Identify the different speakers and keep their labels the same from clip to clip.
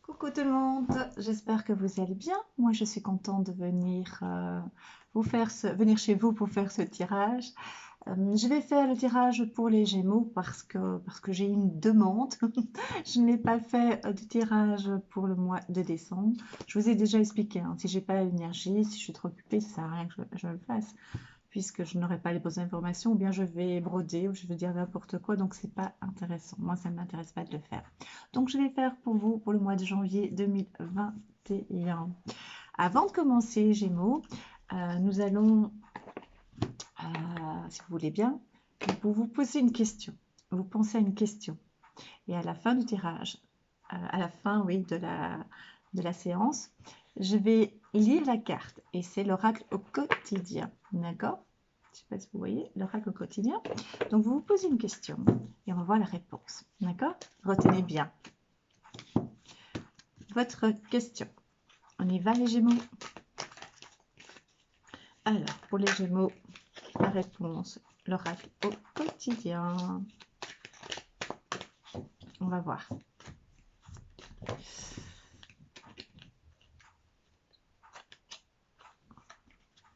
Speaker 1: Coucou tout le monde, j'espère que vous allez bien. Moi, je suis contente de venir, venir chez vous pour faire ce tirage. Je vais faire le tirage pour les Gémeaux parce que j'ai une demande. Je n'ai pas fait de tirage pour le mois de décembre. Je vous ai déjà expliqué, hein, si j'ai pas l'énergie, si je suis trop occupée, ça sert à rien que je le fasse, puisque je n'aurai pas les bonnes informations, ou bien je vais broder, ou je vais dire n'importe quoi, donc c'est pas intéressant. Moi, ça ne m'intéresse pas de le faire. Donc, je vais faire pour vous pour le mois de janvier 2021. Avant de commencer, Gémeaux, nous allons, si vous voulez bien, pour vous poser une question. Vous pensez à une question. Et à la fin du tirage, à la fin, oui, de la séance, je vais lire la carte. Et c'est l'oracle au quotidien. D'accord? Je ne sais pas si vous voyez, l'oracle au quotidien. Donc, vous vous posez une question et on va voir la réponse. D'accord? Retenez bien votre question. On y va, les Gémeaux? Alors, pour les Gémeaux, la réponse, l'oracle au quotidien. On va voir.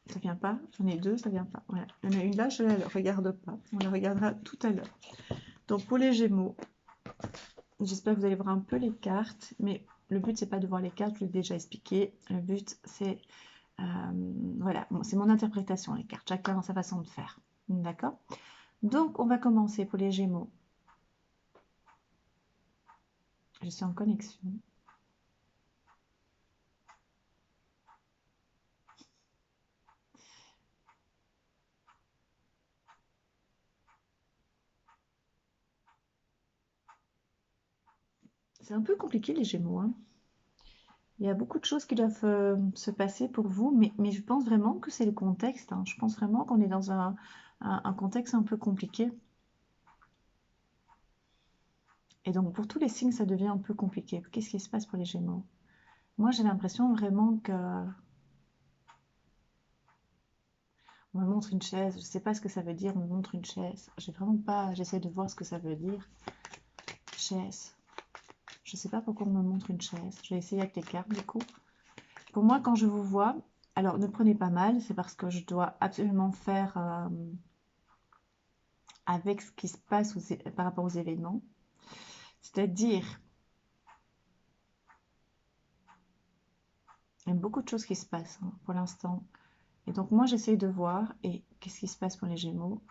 Speaker 1: Ça vient pas. J'en ai deux, ça vient pas. Voilà. Il y en a une là, je ne la regarde pas. On la regardera tout à l'heure. Donc, pour les Gémeaux, j'espère que vous allez voir un peu les cartes, mais le but, c'est pas de voir les cartes, je l'ai déjà expliqué. Le but, c'est voilà, bon, c'est mon interprétation, les cartes. Chacun a sa façon de faire. D'accord? Donc, on va commencer pour les Gémeaux. Je suis en connexion. C'est un peu compliqué, les Gémeaux, hein. Il y a beaucoup de choses qui doivent se passer pour vous, mais je pense vraiment que c'est le contexte, hein. Je pense vraiment qu'on est dans un contexte un peu compliqué. Et donc, pour tous les signes, ça devient un peu compliqué. Qu'est-ce qui se passe pour les Gémeaux? Moi, j'ai l'impression vraiment que on me montre une chaise. Je ne sais pas ce que ça veut dire, on me montre une chaise. J'ai vraiment pas... J'essaie de voir ce que ça veut dire. Chaise. Je ne sais pas pourquoi on me montre une chaise. Je vais essayer avec les cartes, du coup. Pour moi, quand je vous vois... Alors, ne prenez pas mal, c'est parce que je dois absolument faire... avec ce qui se passe par rapport aux événements. C'est-à-dire, il y a beaucoup de choses qui se passent, hein, pour l'instant. Et donc moi, j'essaye de voir, et qu'est-ce qui se passe pour les Gémeaux?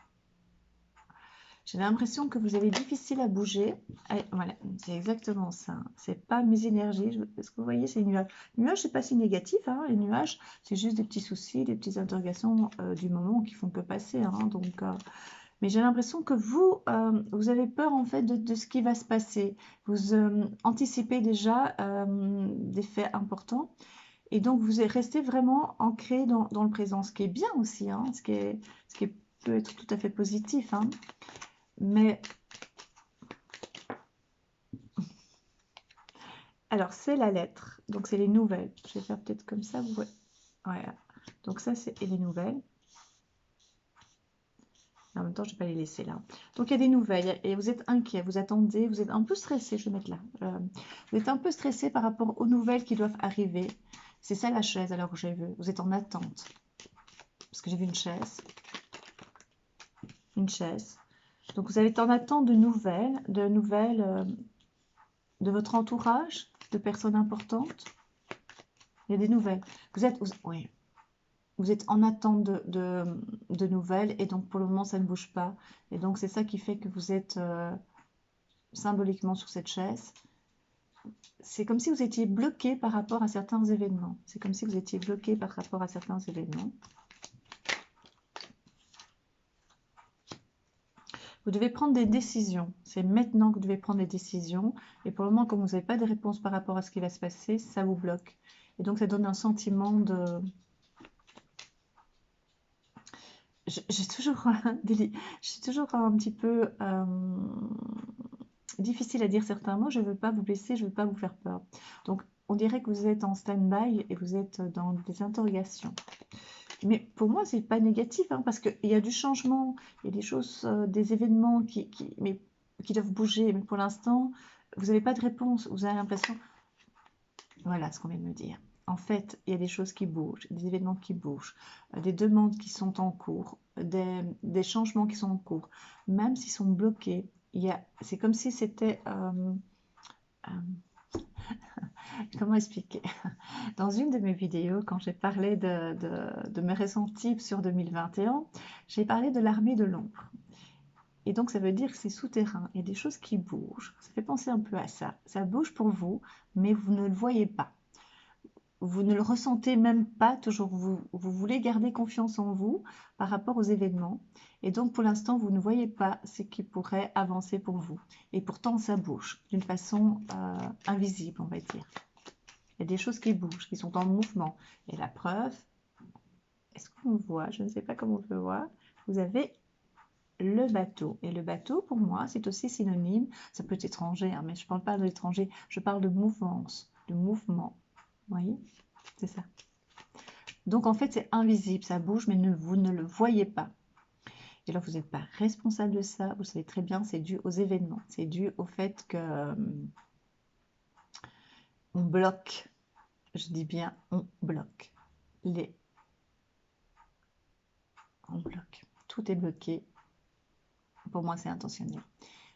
Speaker 1: J'ai l'impression que vous avez difficile à bouger. Et voilà, c'est exactement ça. C'est pas mes énergies. Est-ce que vous voyez, c'est les nuages. Les nuages, c'est pas si négatif, hein. Les nuages, c'est juste des petits soucis, des petites interrogations du moment qui font que passer, hein. Donc, mais j'ai l'impression que vous, vous avez peur en fait de ce qui va se passer. Vous anticipez déjà des faits importants et donc vous restez vraiment ancré dans le présent, ce qui est bien aussi, hein, ce qui peut être tout à fait positif, hein. Mais alors c'est la lettre, donc c'est les nouvelles. Je vais faire peut-être comme ça, vous voyez. Voilà. Donc ça c'est les nouvelles. En même temps, je ne vais pas les laisser là. Donc, il y a des nouvelles et vous êtes inquiet, vous attendez, vous êtes un peu stressé, je vais mettre là. Vous êtes un peu stressé par rapport aux nouvelles qui doivent arriver. C'est ça la chaise, alors que j'ai vu. Vous êtes en attente. Parce que j'ai vu une chaise. Une chaise. Donc, vous êtes en attente de nouvelles de votre entourage, de personnes importantes. Il y a des nouvelles. Oui, vous êtes en attente de nouvelles et donc pour le moment, ça ne bouge pas. Et donc, c'est ça qui fait que vous êtes... symboliquement sur cette chaise, c'est comme si vous étiez bloqué par rapport à certains événements. C'est comme si vous étiez bloqué par rapport à certains événements. Vous devez prendre des décisions. C'est maintenant que vous devez prendre des décisions. Et pour le moment, comme vous n'avez pas de réponse par rapport à ce qui va se passer, ça vous bloque. Et donc, ça donne un sentiment de... J'ai toujours, j'ai toujours un petit peu difficile à dire certains mots. Je ne veux pas vous blesser, je ne veux pas vous faire peur. Donc, on dirait que vous êtes en stand-by et vous êtes dans des interrogations. Mais pour moi, c'est pas négatif, hein, parce qu'il y a du changement, il y a des choses, des événements qui doivent bouger. Mais pour l'instant, vous n'avez pas de réponse. Vous avez l'impression, Voilà ce qu'on vient de me dire. En fait, il y a des choses qui bougent, des événements qui bougent, des demandes qui sont en cours, des changements qui sont en cours. Même s'ils sont bloqués, c'est comme si c'était... comment expliquer? Dans une de mes vidéos, quand j'ai parlé de mes ressentis sur 2021, j'ai parlé de l'armée de l'ombre. Et donc, ça veut dire que c'est souterrain. Il y a des choses qui bougent. Ça fait penser un peu à ça. Ça bouge pour vous, mais vous ne le voyez pas. Vous ne le ressentez même pas toujours. Vous voulez garder confiance en vous par rapport aux événements. Et donc, pour l'instant, vous ne voyez pas ce qui pourrait avancer pour vous. Et pourtant, ça bouge d'une façon invisible, on va dire. Il y a des choses qui bougent, qui sont en mouvement. Et la preuve, est-ce qu'on me voit? Je ne sais pas comment on peut voir. Vous avez le bateau. Et le bateau, pour moi, c'est aussi synonyme, ça peut être étranger, hein, mais je ne parle pas de l'étranger, je parle de mouvance, de mouvement. Vous voyez? C'est ça. Donc, en fait, c'est invisible, ça bouge, mais vous ne le voyez pas. Et là, vous n'êtes pas responsable de ça, vous savez très bien, c'est dû aux événements, c'est dû au fait que on bloque, je dis bien on bloque, on bloque, tout est bloqué. Pour moi, c'est intentionnel.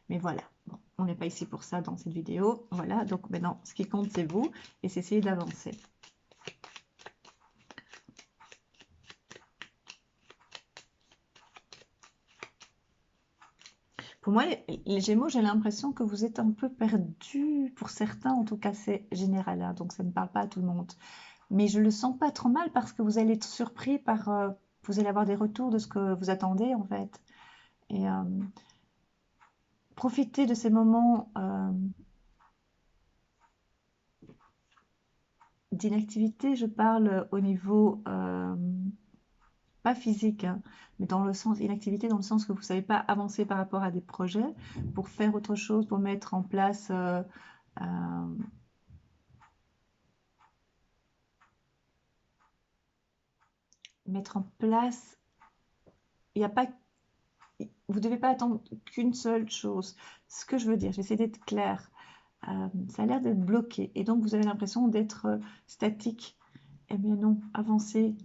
Speaker 1: Mais voilà, bon, on n'est pas ici pour ça dans cette vidéo. Voilà, donc maintenant, ce qui compte, c'est vous, et c'est essayer d'avancer. Pour moi, les Gémeaux, j'ai l'impression que vous êtes un peu perdus, pour certains, en tout cas, c'est général, hein, donc ça ne parle pas à tout le monde. Mais je le sens pas trop mal parce que vous allez être surpris par... vous allez avoir des retours de ce que vous attendez, en fait. Et profitez de ces moments d'inactivité, je parle au niveau... pas physique, hein, mais dans le sens, inactivité dans le sens que vous ne savez pas avancer par rapport à des projets, pour faire autre chose, pour mettre en place, mettre en place, il n'y a pas, vous ne devez pas attendre qu'une seule chose. Ce que je veux dire, j'essaie d'être claire, ça a l'air d'être bloqué, et donc vous avez l'impression d'être statique. Eh bien non, avancez,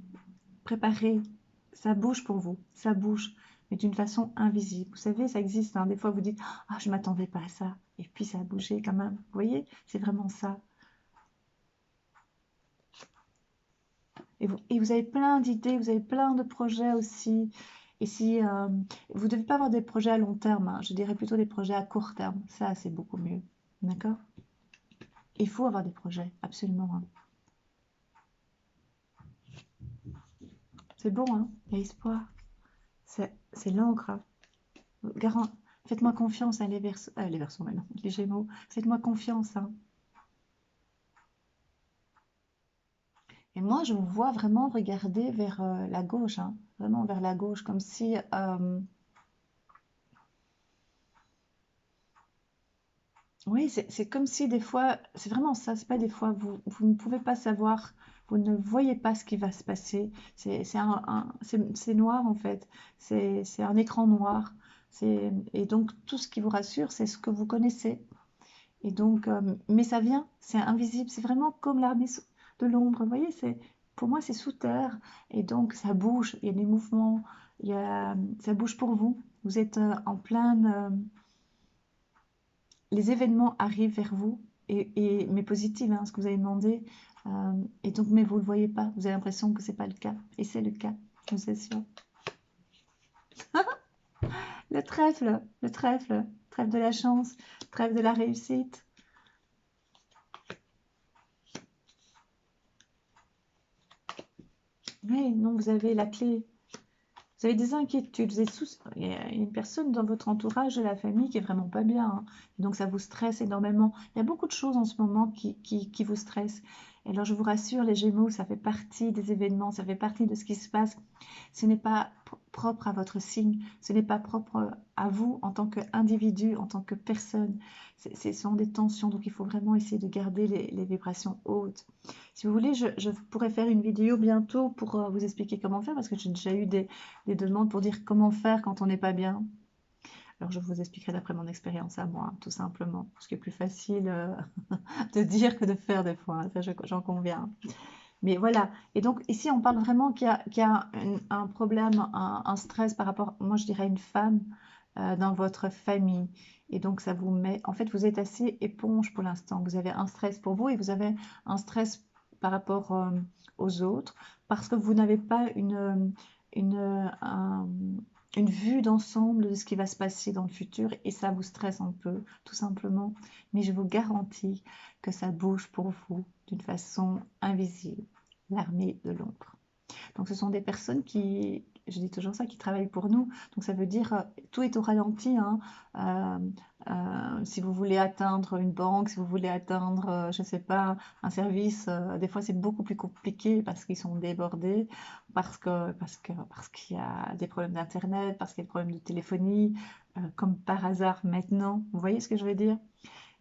Speaker 1: préparez, ça bouge pour vous, ça bouge, mais d'une façon invisible. Vous savez, ça existe, hein. Des fois, vous dites, ah, je ne m'attendais pas à ça, et puis ça a bougé quand même. Vous voyez, c'est vraiment ça. Et vous avez plein d'idées, vous avez plein de projets aussi. Et si vous ne devez pas avoir des projets à long terme, hein, je dirais plutôt des projets à court terme. Ça, c'est beaucoup mieux. D'accord? Il faut avoir des projets, absolument, hein. C'est bon, hein? Il y a espoir. C'est l'encre, hein. Faites-moi confiance, hein, les Verseaux maintenant, les Gémeaux. Faites-moi confiance, hein. Et moi, je vous vois vraiment regarder vers la gauche, hein, vraiment vers la gauche, comme si... oui, c'est comme si des fois, c'est vraiment ça, c'est pas des fois, vous ne pouvez pas savoir, vous ne voyez pas ce qui va se passer. C'est noir en fait, c'est un écran noir. Et donc tout ce qui vous rassure, c'est ce que vous connaissez. Et donc, mais ça vient, c'est invisible, c'est vraiment comme l'armée de l'ombre. Vous voyez, pour moi, c'est sous terre. Et donc, ça bouge, il y a des mouvements, ça bouge pour vous. Vous êtes en pleine. Les événements arrivent vers vous, mais positifs, hein, ce que vous avez demandé. Et donc, mais vous ne le voyez pas. Vous avez l'impression que ce n'est pas le cas. Et c'est le cas, je vous assure. Le trèfle de la chance, trèfle de la réussite. Oui, non, vous avez la clé. Vous avez des inquiétudes, il y a une personne dans votre entourage de la famille qui est vraiment pas bien, hein. Donc ça vous stresse énormément. Il y a beaucoup de choses en ce moment qui vous stressent. Et alors je vous rassure, les Gémeaux, ça fait partie des événements, ça fait partie de ce qui se passe. Ce n'est pas propre à votre signe, ce n'est pas propre à vous en tant qu'individu, en tant que personne. Ce sont des tensions, donc il faut vraiment essayer de garder les vibrations hautes. Si vous voulez, je pourrais faire une vidéo bientôt pour vous expliquer comment faire, parce que j'ai déjà eu des demandes pour dire comment faire quand on n'est pas bien. Alors, je vous expliquerai d'après mon expérience à moi, tout simplement. Ce qui est plus facile de dire que de faire des fois, hein, ça j'en conviens. Mais voilà, et donc ici on parle vraiment qu'il y a un problème, un stress par rapport, moi je dirais une femme dans votre famille. Et donc ça vous met, en fait vous êtes assez éponge pour l'instant. Vous avez un stress pour vous et vous avez un stress par rapport aux autres parce que vous n'avez pas une, un- une vue d'ensemble de ce qui va se passer dans le futur et ça vous stresse un peu, tout simplement. Mais je vous garantis que ça bouge pour vous d'une façon invisible, l'armée de l'ombre. Donc ce sont des personnes qui, je dis toujours ça, qui travaillent pour nous. Donc ça veut dire tout est au ralenti, hein. Euh, si vous voulez atteindre une banque, si vous voulez atteindre, je ne sais pas, un service, des fois c'est beaucoup plus compliqué parce qu'ils sont débordés, parce qu'il y a des problèmes d'internet, parce qu'il y a des problèmes de téléphonie, comme par hasard maintenant. Vous voyez ce que je veux dire?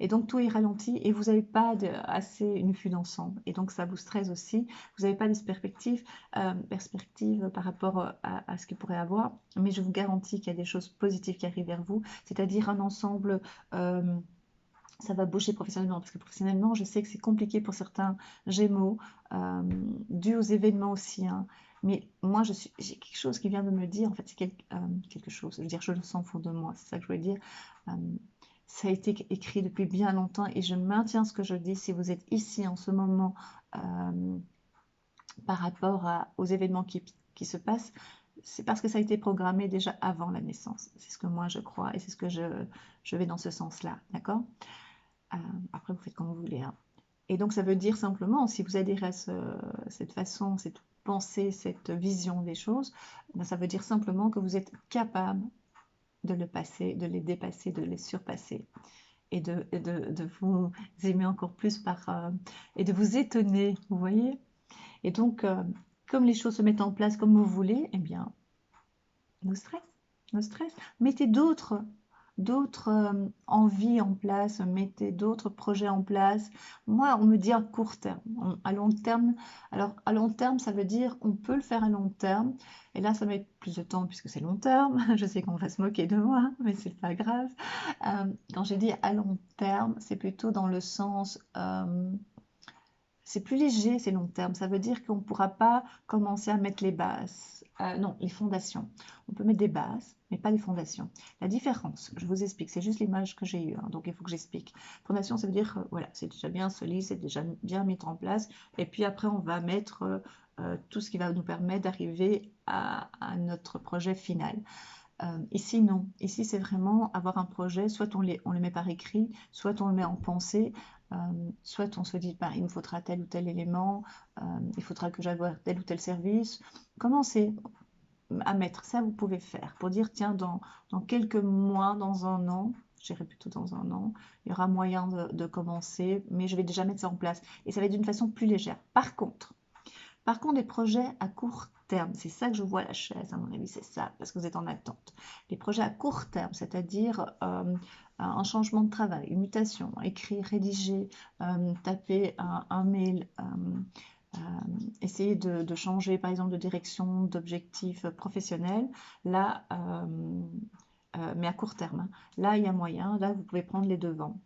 Speaker 1: Et donc tout est ralenti et vous n'avez pas assez une vue d'ensemble. Et donc ça vous stresse aussi. Vous n'avez pas des perspectives par rapport à ce qu'il pourrait avoir. Mais je vous garantis qu'il y a des choses positives qui arrivent vers vous, c'est-à-dire un ensemble. Ça va bouger professionnellement, parce que professionnellement, je sais que c'est compliqué pour certains Gémeaux, euh, dû aux événements aussi, hein. Mais moi, j'ai quelque chose qui vient de me dire, en fait, c'est quelque chose, je veux dire, je le sens au fond de moi, c'est ça que je voulais dire. Euh, ça a été écrit depuis bien longtemps et je maintiens ce que je dis. Si vous êtes ici en ce moment par rapport aux événements qui se passent, c'est parce que ça a été programmé déjà avant la naissance. C'est ce que moi je crois et c'est ce que je vais dans ce sens-là, d'accord? Après, vous faites comme vous voulez, hein. Et donc, ça veut dire simplement, si vous adhérez à cette façon, cette pensée, cette vision des choses, ben, ça veut dire simplement que vous êtes capable de le passer, de les dépasser, de les surpasser et de vous aimer encore plus et de vous étonner, vous voyez? Et donc, comme les choses se mettent en place comme vous voulez, eh bien, nos stress, nos stress. Mettez d'autres envies en place, mettez d'autres projets en place. Moi, on me dit à court terme, à long terme. Alors, à long terme, ça veut dire on peut le faire à long terme. Et là, ça va être plus de temps puisque c'est long terme. Je sais qu'on va se moquer de moi, mais c'est pas grave. Quand j'ai dit à long terme, c'est plutôt dans le sens c'est plus léger, c'est long terme. Ça veut dire qu'on ne pourra pas commencer à mettre les bases. Non, les fondations. On peut mettre des bases, mais pas les fondations. La différence, je vous explique, c'est juste l'image que j'ai eue, hein, donc il faut que j'explique. Fondation, ça veut dire, voilà, c'est déjà bien solide, c'est déjà bien mis en place. Et puis après, on va mettre tout ce qui va nous permettre d'arriver à notre projet final. Ici, non. Ici, c'est vraiment avoir un projet, soit on le met par écrit, soit on le met en pensée, euh, soit on se dit, bah, il me faudra tel ou tel élément, il faudra que j'aille voir tel ou tel service. Commencez à mettre ça, vous pouvez faire pour dire, tiens, dans quelques mois, dans un an, je dirais plutôt dans un an, il y aura moyen de commencer, mais je vais déjà mettre ça en place. Et ça va être d'une façon plus légère. Par contre, des projets à court terme, c'est ça que je vois à la chaise, à mon avis, c'est ça, parce que vous êtes en attente. Les projets à court terme, c'est-à-dire un changement de travail, une mutation, écrire, rédiger, taper un mail, essayer de changer, par exemple, de direction, d'objectif professionnel, là, mais à court terme, hein. Là, il y a moyen, là, vous pouvez prendre les devants.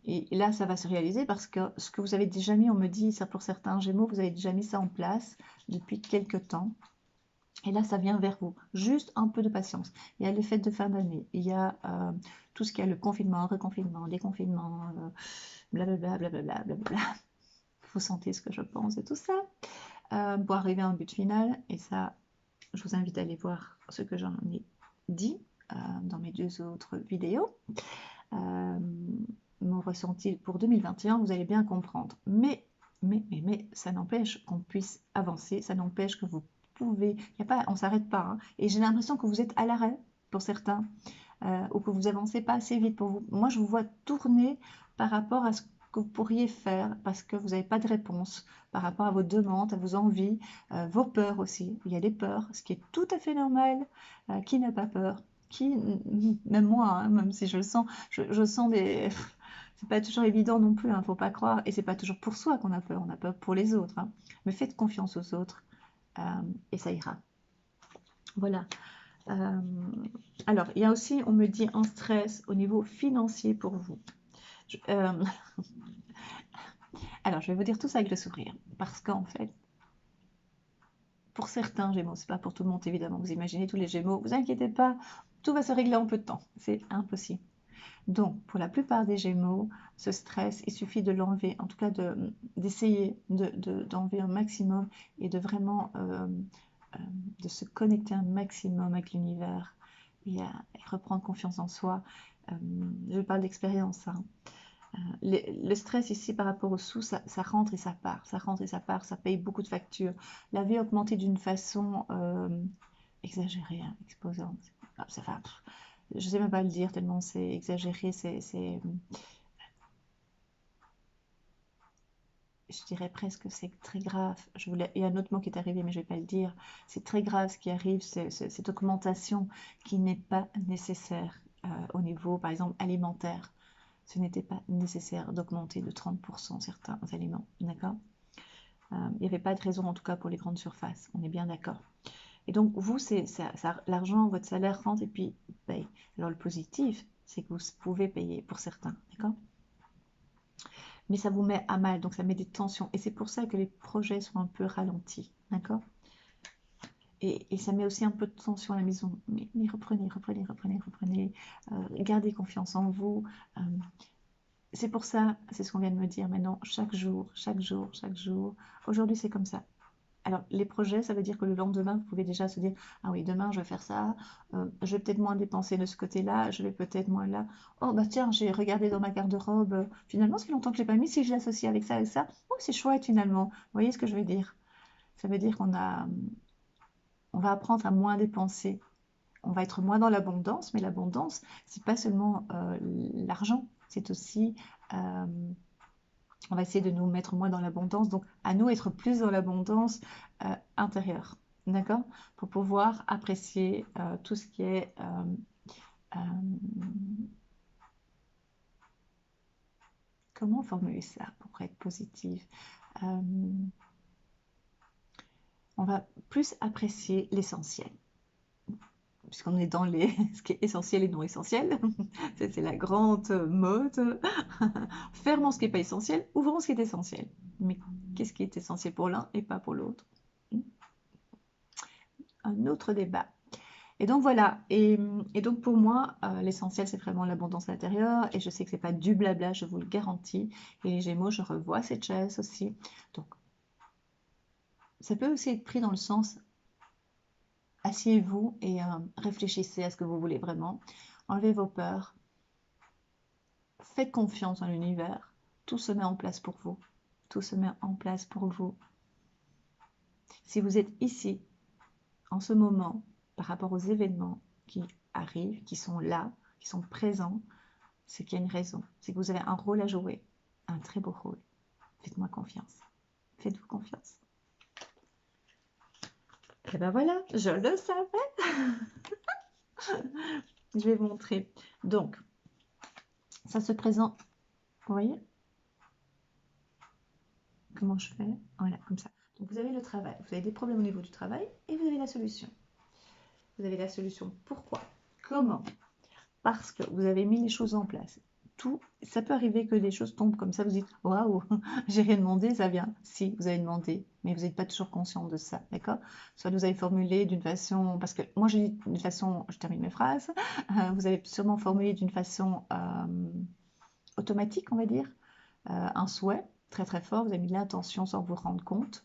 Speaker 1: Et là, ça va se réaliser parce que ce que vous avez déjà mis, on me dit, ça pour certains Gémeaux, vous avez déjà mis ça en place depuis quelques temps. Et là, ça vient vers vous. Juste un peu de patience. Il y a les fêtes de fin d'année, il y a tout ce qui est le confinement, reconfinement, déconfinement, blablabla, blablabla, blablabla. Vous sentez ce que je pense et tout ça. Pour arriver à un but final. Et ça, je vous invite à aller voir ce que j'en ai dit dans mes 2 autres vidéos. Mon ressenti pour 2021, vous allez bien comprendre. Mais ça n'empêche qu'on puisse avancer, ça n'empêche que vous pouvez, y a pas, on ne s'arrête pas, hein. Et j'ai l'impression que vous êtes à l'arrêt pour certains, ou que vous avancez pas assez vite pour vous. Moi, je vous vois tourner par rapport à ce que vous pourriez faire parce que vous n'avez pas de réponse par rapport à vos demandes, à vos envies, vos peurs aussi. Il y a des peurs, ce qui est tout à fait normal. Qui n'a pas peur? Même moi, hein, même si je le sens, je sens des... C'est pas toujours évident non plus, hein, faut pas croire. Et c'est pas toujours pour soi qu'on a peur, on a peur pour les autres, hein. Mais faites confiance aux autres et ça ira. Voilà. Alors, il y a aussi, on me dit, un stress au niveau financier pour vous. Je- euh, alors, je vais vous dire tout ça avec le sourire. Parce qu'en fait, pour certains Gémeaux, c'est pas pour tout le monde évidemment, vous imaginez tous les Gémeaux, vous inquiétez pas, tout va se régler en peu de temps. C'est impossible. Donc, pour la plupart des Gémeaux, ce stress, il suffit de l'enlever, en tout cas d'essayer d'enlever un maximum et de vraiment euh, de se connecter un maximum avec l'univers et reprendre confiance en soi. Je parle d'expérience. Hein. Le stress ici par rapport aux sous, ça rentre et ça part, ça rentre et ça part, ça paye beaucoup de factures. La vie a augmenté d'une façon exagérée, hein, exposante. Ah, ça va, je ne sais même pas le dire tellement c'est exagéré, je dirais presque c'est très grave. Il y a un autre mot qui est arrivé, mais je ne vais pas le dire. C'est très grave ce qui arrive, cette augmentation qui n'est pas nécessaire au niveau, par exemple, alimentaire. Ce n'était pas nécessaire d'augmenter de 30% certains aliments, d'accord? Il n'y avait pas de raison, en tout cas pour les grandes surfaces, on est bien d'accord. Et donc, vous, l'argent, votre salaire rentre et puis paye. Alors, le positif, c'est que vous pouvez payer pour certains, d'accord? Mais ça vous met à mal, donc ça met des tensions. Et c'est pour ça que les projets sont un peu ralentis, d'accord? Et ça met aussi un peu de tension à la maison. Mais reprenez, reprenez, reprenez, reprenez. Gardez confiance en vous. Euh, c'est pour ça, c'est ce qu'on vient de me dire maintenant, chaque jour, chaque jour, chaque jour. Aujourd'hui, c'est comme ça. Alors, les projets, ça veut dire que le lendemain, vous pouvez déjà se dire, ah oui, demain, je vais faire ça, je vais peut-être moins dépenser de ce côté-là, je vais peut-être moins là. Oh, bah tiens, j'ai regardé dans ma garde-robe, finalement, ça fait longtemps que je ne l'ai pas mis, si je l'associe avec ça et ça, oh, c'est chouette finalement. Vous voyez ce que je veux dire? Ça veut dire on va apprendre à moins dépenser. On va être moins dans l'abondance, mais l'abondance, c'est pas seulement l'argent, c'est aussi on va essayer de nous mettre moins dans l'abondance, donc à nous être plus dans l'abondance intérieure, d'accord? Pour pouvoir apprécier tout ce qui est euh, comment formuler ça pour être positif? Euh, on va plus apprécier l'essentiel, puisqu'on est dans ce qui est essentiel et non essentiel. C'est la grande mode. Fermons ce qui n'est pas essentiel, ouvrons ce qui est essentiel. Mais qu'est-ce qui est essentiel pour l'un et pas pour l'autre? Un autre débat. Et donc voilà, et donc pour moi, l'essentiel c'est vraiment l'abondance intérieure, et je sais que c'est pas du blabla, je vous le garantis. Et les Gémeaux, je revois cette chaise aussi. Donc ça peut aussi être pris dans le sens, asseyez-vous et réfléchissez à ce que vous voulez vraiment. Enlevez vos peurs, faites confiance en l'univers, tout se met en place pour vous. Tout se met en place pour vous. Si vous êtes ici, en ce moment, par rapport aux événements qui arrivent, qui sont là, qui sont présents, c'est qu'il y a une raison. C'est que vous avez un rôle à jouer, un très beau rôle. Faites-moi confiance. Faites-vous confiance. Et ben voilà, je le savais. Je vais vous montrer. Donc, ça se présente. Vous voyez comment je fais? Voilà, comme ça. Donc, vous avez le travail. Vous avez des problèmes au niveau du travail et vous avez la solution. Vous avez la solution. Pourquoi? Comment? Parce que vous avez mis les choses en place. Tout, ça peut arriver que les choses tombent comme ça, vous dites waouh, j'ai rien demandé, ça vient. Si, vous avez demandé, mais vous n'êtes pas toujours conscient de ça, d'accord? Soit vous avez formulé d'une façon, parce que moi j'ai dit d'une façon, je termine mes phrases, vous avez sûrement formulé d'une façon automatique, on va dire, un souhait très très fort, vous avez mis de l'intention sans vous rendre compte.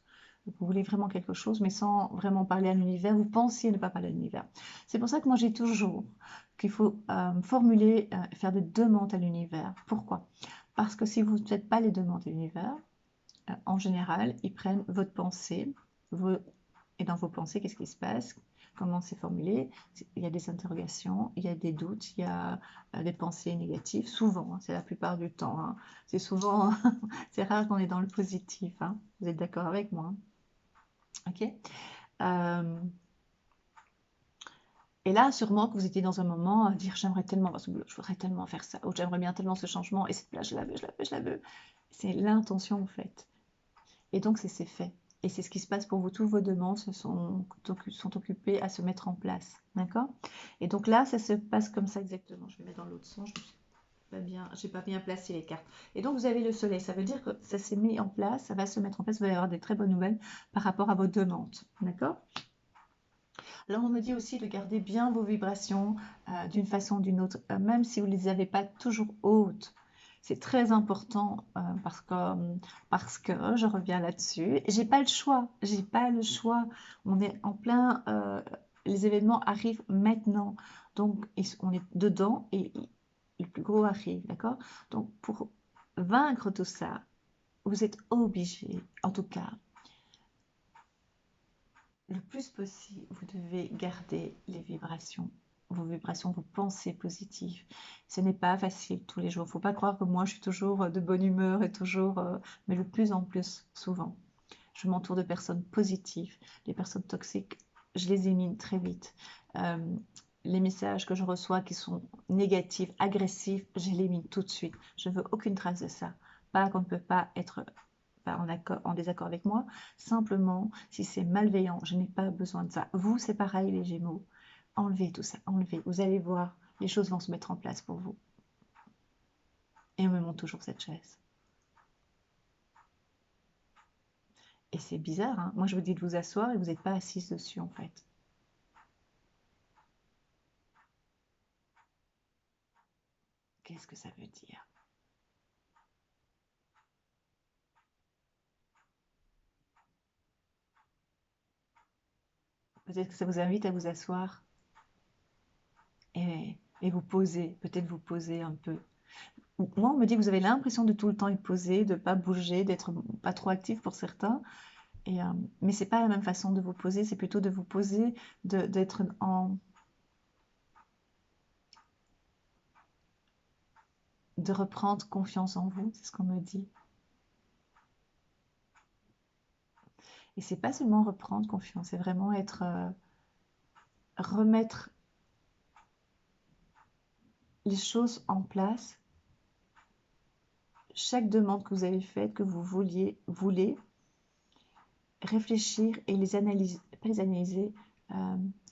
Speaker 1: Vous voulez vraiment quelque chose, mais sans vraiment parler à l'univers, vous pensiez ne pas parler à l'univers. C'est pour ça que moi j'ai toujours qu'il faut formuler, faire des demandes à l'univers. Pourquoi? Parce que si vous ne faites pas les demandes à l'univers, en général, ils prennent votre pensée, et dans vos pensées, qu'est-ce qui se passe? Comment c'est formulé? Il y a des interrogations, il y a des doutes, il y a des pensées négatives, souvent, hein, c'est la plupart du temps. Hein. C'est souvent, c'est rare qu'on est dans le positif. Hein. Vous êtes d'accord avec moi? Hein? Ok. Et là, sûrement que vous étiez dans un moment à dire j'aimerais tellement ce boulot, je voudrais tellement faire ça, ou j'aimerais bien tellement ce changement, et cette place, je la veux, je la veux, je la veux. C'est l'intention en fait. Et donc c'est fait. Et c'est ce qui se passe pour vous. Toutes vos demandes sont occupées à se mettre en place. D'accord? Et donc là, ça se passe comme ça exactement. Je vais mettre dans l'autre sens. J'ai pas bien placé les cartes. Et donc, vous avez le soleil. Ça veut dire que ça s'est mis en place. Ça va se mettre en place. Vous allez avoir des très bonnes nouvelles par rapport à vos demandes. D'accord? Alors, on me dit aussi de garder bien vos vibrations d'une façon ou d'une autre, même si vous ne les avez pas toujours hautes. C'est très important parce que je reviens là-dessus. J'ai pas le choix. J'ai pas le choix. On est en plein. Les événements arrivent maintenant. Donc, on est dedans et le plus gros arrive. D'accord? Donc, pour vaincre tout ça, vous êtes obligé, en tout cas, le plus possible, vous devez garder les vibrations, vos pensées positives. Ce n'est pas facile tous les jours. Il ne faut pas croire que moi, je suis toujours de bonne humeur et toujours, mais de plus en plus souvent. Je m'entoure de personnes positives. Les personnes toxiques, je les élimine très vite. Euh, les messages que je reçois qui sont négatifs, agressifs, je les élimine tout de suite. Je ne veux aucune trace de ça. Pas qu'on ne peut pas être en désaccord avec moi. Simplement, si c'est malveillant, je n'ai pas besoin de ça. Vous, c'est pareil, les Gémeaux. Enlevez tout ça, enlevez. Vous allez voir, les choses vont se mettre en place pour vous. Et on me montre toujours cette chaise. Et c'est bizarre, hein. Moi, je vous dis de vous asseoir et vous n'êtes pas assise dessus, en fait. Qu'est-ce que ça veut dire? Peut-être que ça vous invite à vous asseoir et vous poser, peut-être vous poser un peu. Moi, on me dit que vous avez l'impression de tout le temps être posé, de ne pas bouger, d'être pas trop actif pour certains. Et, mais c'est pas la même façon de vous poser, c'est plutôt de vous poser, d'être de reprendre confiance en vous, c'est ce qu'on me dit. Et c'est pas seulement reprendre confiance, c'est vraiment être remettre les choses en place. Chaque demande que vous avez faite, que vous voulez réfléchir et les analyser, pas les analyser,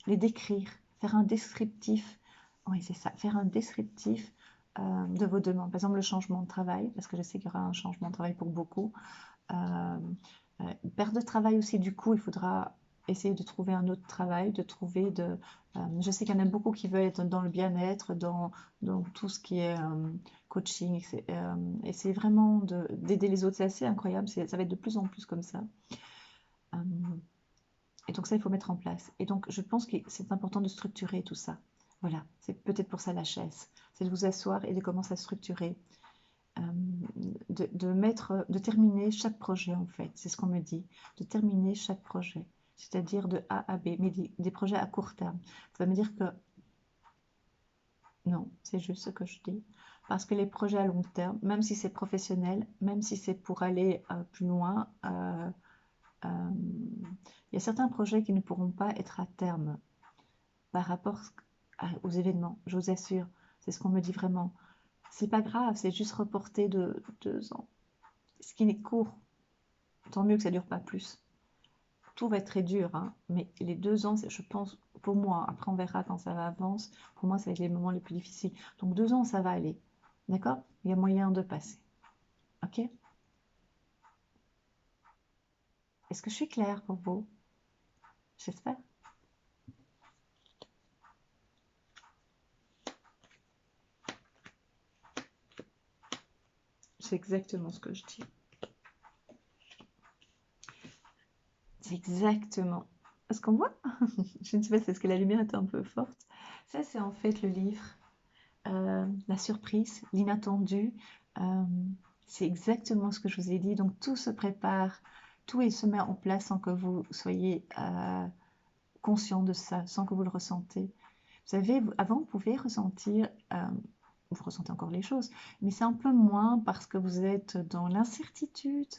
Speaker 1: les décrire, faire un descriptif. Oui, c'est ça, faire un descriptif de vos demandes. Par exemple, le changement de travail, parce que je sais qu'il y aura un changement de travail pour beaucoup. Euh, perte de travail aussi, du coup, il faudra essayer de trouver un autre travail, je sais qu'il y en a beaucoup qui veulent être dans le bien-être, dans tout ce qui est coaching, essayer vraiment d'aider les autres. C'est assez incroyable, ça va être de plus en plus comme ça. Euh, et donc ça, il faut mettre en place. Et donc, je pense que c'est important de structurer tout ça. Voilà, c'est peut-être pour ça la chaise. C'est de vous asseoir et de commencer à structurer. De terminer chaque projet en fait, c'est ce qu'on me dit, de terminer chaque projet, c'est-à-dire de A à B, mais des projets à court terme. Ça veut me dire que non, c'est juste ce que je dis, parce que les projets à long terme, même si c'est professionnel, même si c'est pour aller plus loin, il y a certains projets qui ne pourront pas être à terme par rapport aux événements, je vous assure, c'est ce qu'on me dit vraiment. C'est pas grave, c'est juste reporté de 2 ans, ce qui est court. Tant mieux que ça ne dure pas plus. Tout va être très dur, hein, mais les 2 ans, je pense, pour moi, après on verra quand ça va avancer, pour moi, ça va être les moments les plus difficiles. Donc 2 ans, ça va aller. D'accord? Il y a moyen de passer. Ok? Est-ce que je suis claire pour vous? J'espère. C'est exactement ce que je dis. C'est exactement. Est-ce qu'on voit? Je ne sais pas si c'est parce que la lumière était un peu forte. Ça, c'est en fait le livre. La surprise, l'inattendu. Euh, c'est exactement ce que je vous ai dit. Donc tout se prépare, tout se met en place sans que vous soyez conscient de ça, sans que vous le ressentez. Vous savez, avant vous pouviez ressentir, vous ressentez encore les choses, mais c'est un peu moins parce que vous êtes dans l'incertitude.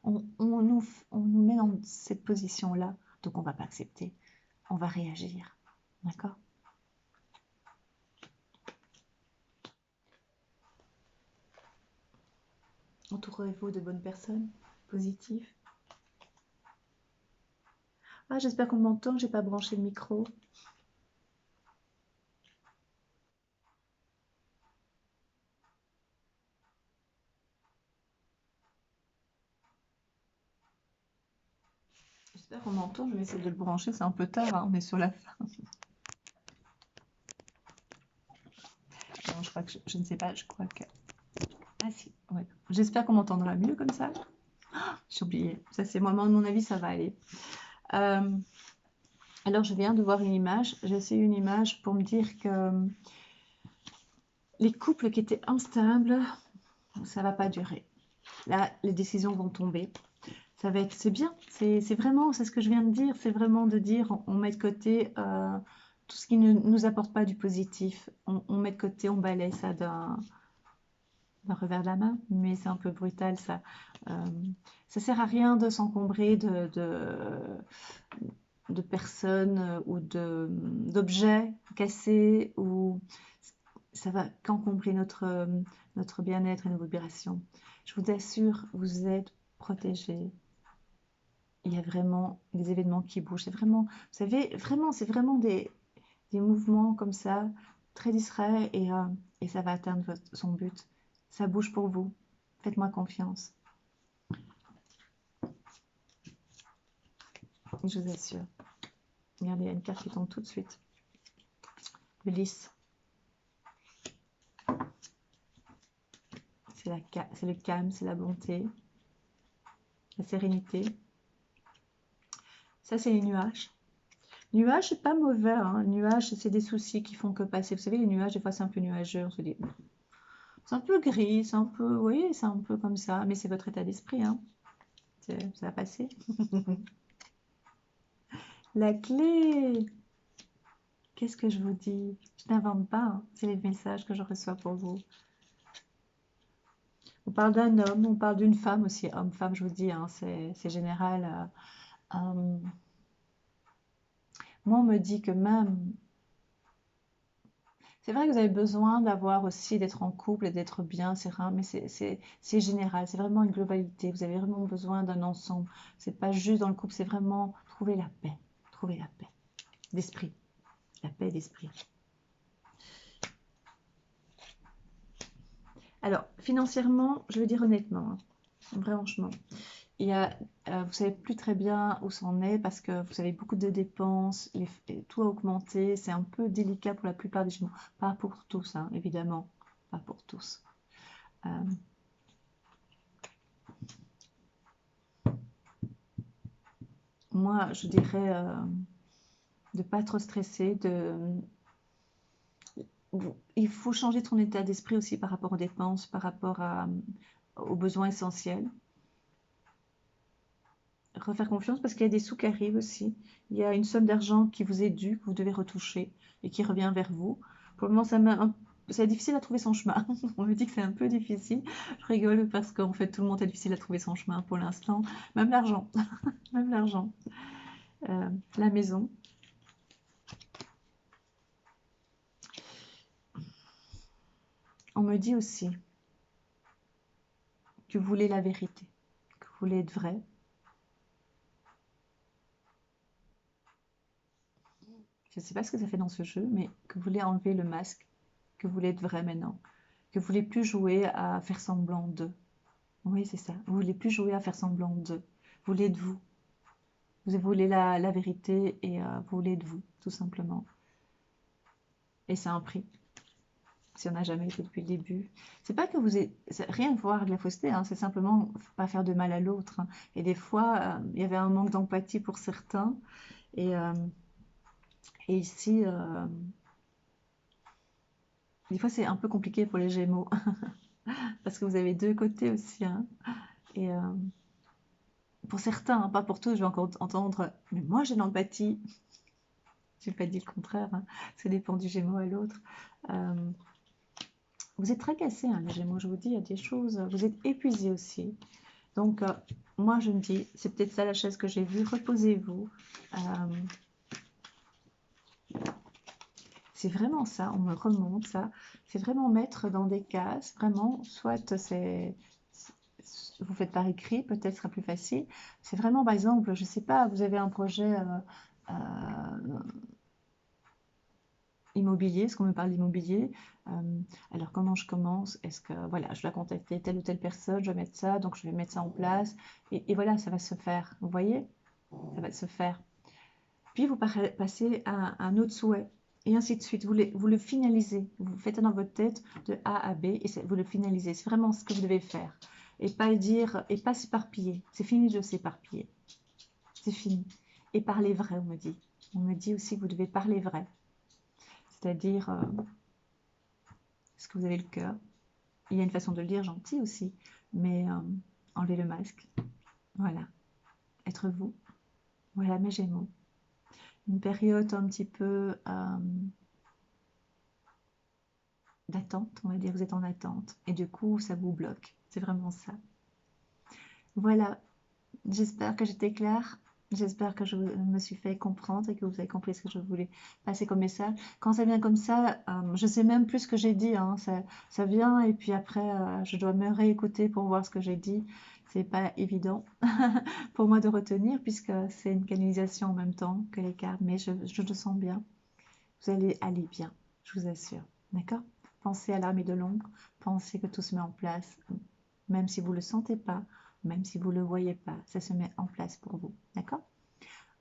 Speaker 1: On nous met dans cette position-là, donc on ne va pas accepter, on va réagir. D'accord? Entourez-vous de bonnes personnes, positives. Ah, j'espère qu'on m'entend, j'ai pas branché le micro. J'espère qu'on m'entend, je vais essayer de le brancher, c'est un peu tard, hein, on est sur la fin. Non, je crois que je ne sais pas, je crois que... Ah si, ouais. J'espère qu'on m'entendra mieux comme ça. J'ai oublié, ça c'est moi, à mon avis, ça va aller. Euh, alors, je viens de voir une image, j'ai essayé une image pour me dire que les couples qui étaient instables, ça va pas durer. Là, les décisions vont tomber. Ça va être, c'est bien, c'est vraiment, c'est ce que je viens de dire, c'est vraiment de dire, on met de côté tout ce qui ne nous apporte pas du positif. On met de côté, on balaye ça d'un revers de la main, mais c'est un peu brutal ça. Euh, Ça sert à rien de s'encombrer de personnes ou d'objets cassés ou ça va qu'encombrer notre bien-être et nos vibrations. Je vous assure, vous êtes protégés. Il y a vraiment des événements qui bougent. C'est vraiment, vous savez, vraiment, c'est vraiment des mouvements comme ça, très discrets et ça va atteindre son but. Ça bouge pour vous. Faites-moi confiance. Je vous assure. Regardez, il y a une carte qui tombe tout de suite. Le lys. C'est le calme, c'est la bonté, la sérénité. Ça, c'est les nuages. Nuages, c'est pas mauvais. Hein. Nuages, c'est des soucis qui font que passer. Vous savez, les nuages, des fois, c'est un peu nuageux. On se dit, c'est un peu gris, c'est un peu, oui, c'est un peu comme ça. Mais c'est votre état d'esprit. Hein. Ça va passer. La clé. Qu'est-ce que je vous dis? Je n'invente pas. Hein. C'est les messages que je reçois pour vous. On parle d'un homme, on parle d'une femme aussi. Homme-femme, je vous dis, hein, c'est général. Moi, on me dit que même c'est vrai que vous avez besoin d'avoir aussi d'être en couple et d'être bien, c'est rare, mais c'est général, c'est vraiment une globalité. Vous avez vraiment besoin d'un ensemble. C'est pas juste dans le couple, c'est vraiment trouver la paix d'esprit, la paix d'esprit. Alors, financièrement, je veux dire honnêtement, hein, franchement, il y a, vous savez plus très bien où c'en est parce que vous avez beaucoup de dépenses, tout a augmenté, c'est un peu délicat pour la plupart des gens, pas pour tous, hein, évidemment, pas pour tous. Euh, Moi, je dirais de pas trop stresser, il faut changer ton état d'esprit aussi par rapport aux dépenses, par rapport aux besoins essentiels. Refaire confiance parce qu'il y a des sous qui arrivent aussi. Il y a une somme d'argent qui vous est due, que vous devez retoucher et qui revient vers vous. Pour le moment, c'est difficile à trouver son chemin. On me dit que c'est un peu difficile. Je rigole parce qu'en fait, tout le monde est difficile à trouver son chemin pour l'instant. Même l'argent. Même l'argent. La maison. On me dit aussi que vous voulez la vérité, que vous voulez être vrai. Je ne sais pas ce que ça fait dans ce jeu, mais que vous voulez enlever le masque, que vous voulez être vrai maintenant, que vous voulez plus jouer à faire semblant d'eux. Oui, c'est ça. Vous voulez plus jouer à faire semblant d'eux. Vous voulez être vous. Vous voulez la vérité et vous voulez être vous, tout simplement. Et c'est un prix. Si on n'a jamais été depuis le début. C'est pas que vous êtes rien à voir de la fausseté, hein, c'est simplement pas faire de mal à l'autre. Hein. Et des fois, il y avait un manque d'empathie pour certains. Et, et ici, des fois, c'est un peu compliqué pour les Gémeaux, parce que vous avez deux côtés aussi. Hein. Et pour certains, hein, pas pour tous, je vais encore entendre, mais moi j'ai de l'empathie. Je n'ai pas dit le contraire, hein. Ça dépend du Gémeaux à l'autre. Euh, vous êtes tracassés, hein, les Gémeaux, je vous dis, il y a des choses. Vous êtes épuisés aussi. Donc, moi je me dis, c'est peut-être ça la chaise que j'ai vue, reposez-vous. Euh, c'est vraiment ça, on me remonte ça. C'est vraiment mettre dans des cases, vraiment, soit vous faites par écrit, peut-être ce sera plus facile. C'est vraiment, par exemple, je ne sais pas, vous avez un projet immobilier, est-ce qu'on me parle d'immobilier? Alors comment je commence? Est-ce que, voilà, je dois contacter telle ou telle personne, je vais mettre ça, donc je vais mettre ça en place, et voilà, ça va se faire, vous voyez? Ça va se faire. Puis vous passez à un autre souhait, et ainsi de suite. Vous le finalisez, vous faites dans votre tête de A à B, et vous le finalisez. C'est vraiment ce que vous devez faire. Et pas dire, et pas s'éparpiller. C'est fini de s'éparpiller. C'est fini. Et parler vrai, on me dit. On me dit aussi que vous devez parler vrai. C'est-à-dire, est-ce que vous avez le cœur? Il y a une façon de le dire gentil aussi, mais enlevez le masque. Voilà. Être vous. Voilà mes Gémeaux. Une période un petit peu d'attente, on va dire, vous êtes en attente, et du coup, ça vous bloque. C'est vraiment ça. Voilà. J'espère que j'étais claire. J'espère que je me suis fait comprendre et que vous avez compris ce que je voulais passer comme message. Quand ça vient comme ça, je ne sais même plus ce que j'ai dit, hein. Ça vient et puis après, je dois me réécouter pour voir ce que j'ai dit. C'est pas évident pour moi de retenir puisque c'est une canalisation en même temps que les cartes, mais je le sens bien. Vous allez aller bien, je vous assure. D'accord? Pensez à l'armée de l'ombre, pensez que tout se met en place, même si vous ne le sentez pas, même si vous ne le voyez pas, ça se met en place pour vous. D'accord?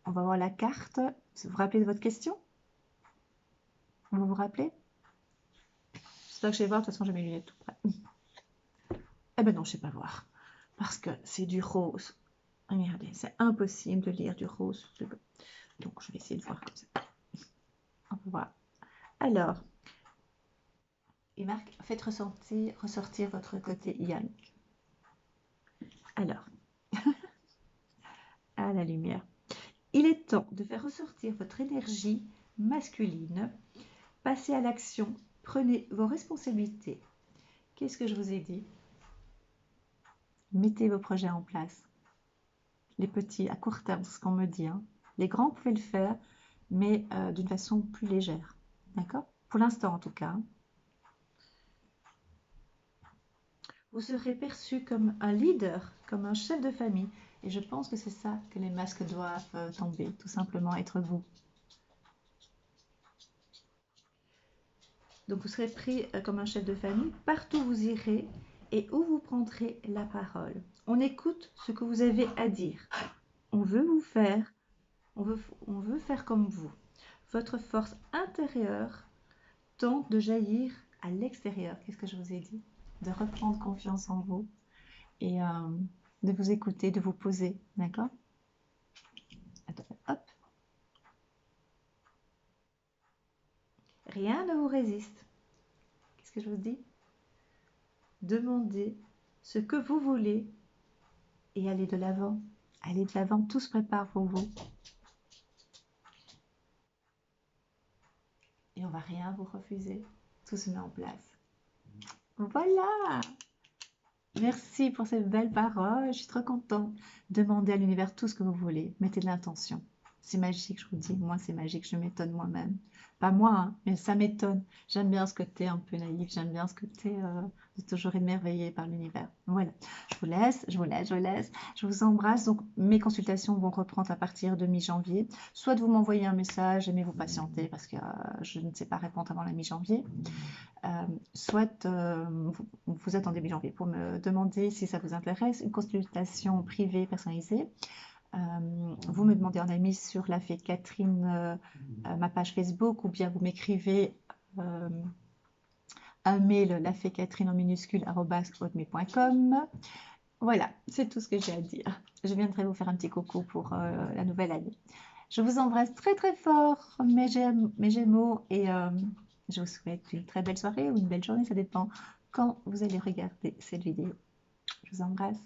Speaker 1: On va voir la carte. Vous vous rappelez de votre question? Vous vous rappelez? J'espère que je vais voir, de toute façon j'ai mes lunettes tout près. Eh ben non, je ne sais pas voir, parce que c'est du rose. Regardez, c'est impossible de lire du rose. Donc je vais essayer de voir comme ça. On va voir. Alors, il marque, faites ressortir votre côté yang. Alors, à la lumière. Il est temps de faire ressortir votre énergie masculine. Passez à l'action. Prenez vos responsabilités. Qu'est-ce que je vous ai dit? Mettez vos projets en place. Les petits, à court terme, c'est ce qu'on me dit. Hein. Les grands, vous pouvez le faire, mais d'une façon plus légère. D'accord? Pour l'instant, en tout cas. Vous serez perçu comme un leader, comme un chef de famille. Et je pense que c'est ça que les masques doivent tomber, tout simplement être vous. Donc vous serez pris comme un chef de famille, partout où vous irez et où vous prendrez la parole. On écoute ce que vous avez à dire. On veut vous faire, on veut faire comme vous. Votre force intérieure tente de jaillir à l'extérieur. Qu'est-ce que je vous ai dit? De reprendre confiance en vous et de vous écouter, de vous poser. D'accord? Hop. Rien ne vous résiste. Qu'est-ce que je vous dis? Demandez ce que vous voulez et allez de l'avant. Allez de l'avant, tout se prépare pour vous. Et on va rien vous refuser. Tout se met en place. Voilà! Merci pour ces belles paroles. Je suis trop contente. Demandez à l'univers tout ce que vous voulez. Mettez de l'intention. C'est magique, je vous dis. Moi, c'est magique. Je m'étonne moi-même. Pas moi, hein, mais ça m'étonne. J'aime bien ce côté un peu naïf. J'aime bien ce côté de toujours émerveillé par l'univers. Voilà. Je vous laisse, je vous laisse, je vous laisse. Je vous embrasse. Donc, mes consultations vont reprendre à partir de mi-janvier. Soit vous m'envoyez un message, aimez vous patienter parce que je ne sais pas répondre avant la mi-janvier. Soit vous êtes en début janvier pour me demander si ça vous intéresse, une consultation privée personnalisée. Vous me demandez en ami sur la Fée Catherine, ma page Facebook, ou bien vous m'écrivez un mail, lafécatherine en minuscule @hotmail.com. Voilà, c'est tout ce que j'ai à dire. Je viendrai vous faire un petit coucou pour la nouvelle année. Je vous embrasse très très fort, mes Gémeaux, et je vous souhaite une très belle soirée ou une belle journée, ça dépend quand vous allez regarder cette vidéo. Je vous embrasse.